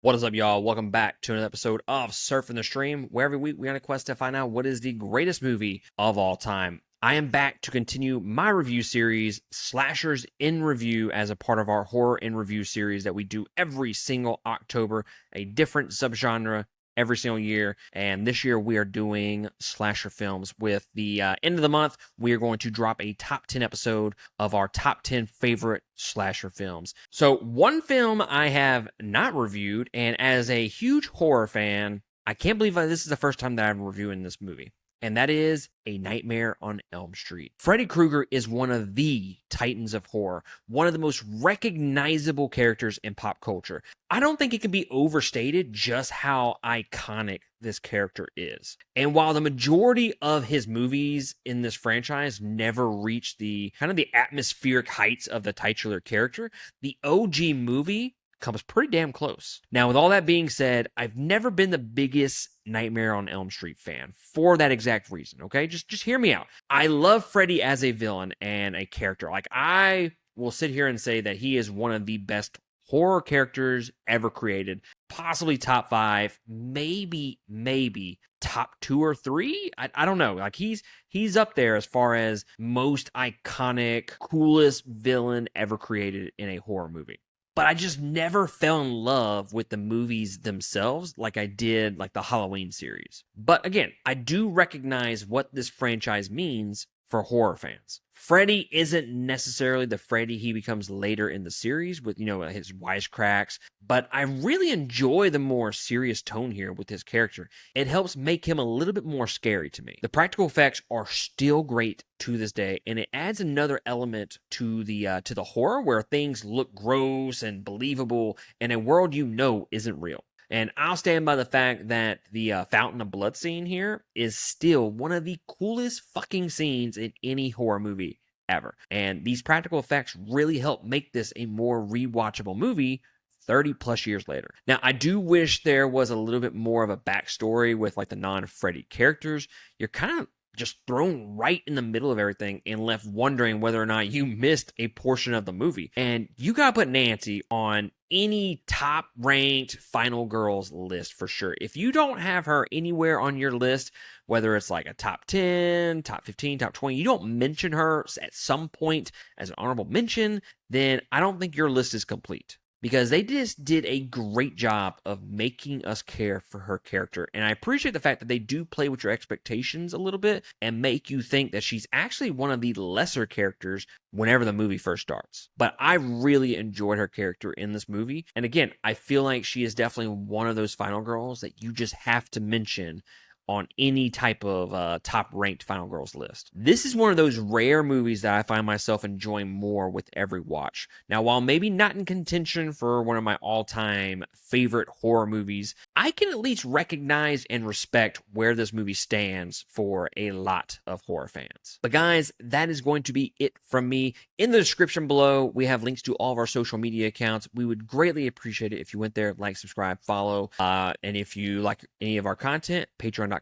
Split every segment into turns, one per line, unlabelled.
What is up, y'all? Welcome back to another episode of Surfing the Stream, where every week we're on a quest to find out what is the greatest movie of all time. I am back to continue my review series, Slashers in Review, as a part of our Horror in Review series that we do every single October, a different subgenre every single year. And this year we are doing slasher films. With the end of the month, we are going to drop a top 10 episode of our top 10 favorite slasher films. So, one film I have not reviewed, and as a huge horror fan, I can't believe this is the first time that I'm reviewing this movie. And that is A Nightmare on Elm Street. Freddy Krueger is one of the titans of horror, one of the most recognizable characters in pop culture. I don't think it can be overstated just how iconic this character is. And while the majority of his movies in this franchise never reached the kind of the atmospheric heights of the titular character, the OG movie comes pretty damn close. Now, with all that being said, I've never been the biggest Nightmare on Elm Street fan for that exact reason, okay? Just hear me out. I love Freddy as a villain and a character. Like, I will sit here and say that he is one of the best horror characters ever created. Possibly top 5, maybe top 2 or 3. I don't know. Like, he's up there as far as most iconic, coolest villain ever created in a horror movie. But I just never fell in love with the movies themselves like I did like the Halloween series. But again, I do recognize what this franchise means for horror fans. Freddy isn't necessarily the Freddy he becomes later in the series with, his wisecracks, but I really enjoy the more serious tone here with his character. It helps make him a little bit more scary to me. The practical effects are still great to this day, and it adds another element to the horror where things look gross and believable in a world isn't real. And I'll stand by the fact that the Fountain of Blood scene here is still one of the coolest fucking scenes in any horror movie ever. And these practical effects really help make this a more rewatchable movie 30 plus years later. Now, I do wish there was a little bit more of a backstory with like the non-Freddy characters. You're kind of just thrown right in the middle of everything and left wondering whether or not you missed a portion of the movie. And you gotta put Nancy on any top ranked final girls list for sure. If you don't have her anywhere on your list, whether it's like a top 10, top 15, top 20, you don't mention her at some point as an honorable mention, then I don't think your list is complete. Because they just did a great job of making us care for her character. And I appreciate the fact that they do play with your expectations a little bit and make you think that she's actually one of the lesser characters whenever the movie first starts. But I really enjoyed her character in this movie. And again, I feel like she is definitely one of those final girls that you just have to mention on any type of top-ranked Final Girls list. This is one of those rare movies that I find myself enjoying more with every watch. Now, while maybe not in contention for one of my all-time favorite horror movies, I can at least recognize and respect where this movie stands for a lot of horror fans. But guys, that is going to be it from me. In the description below, we have links to all of our social media accounts. We would greatly appreciate it if you went there, like, subscribe, follow, and if you like any of our content, patreon.com/2game,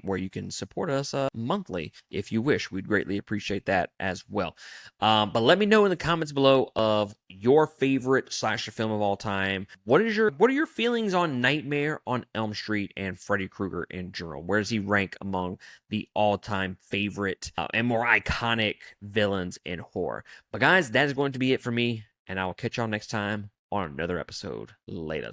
where you can support us monthly if you wish. We'd greatly appreciate that as well. But let me know in the comments below of your favorite slasher film of all time. What are your feelings on Nightmare on Elm Street and Freddy Krueger in general? Where does he rank among the all-time favorite and more iconic villains in horror? But guys, that is going to be it for me, and I will catch y'all next time on another episode. Laters.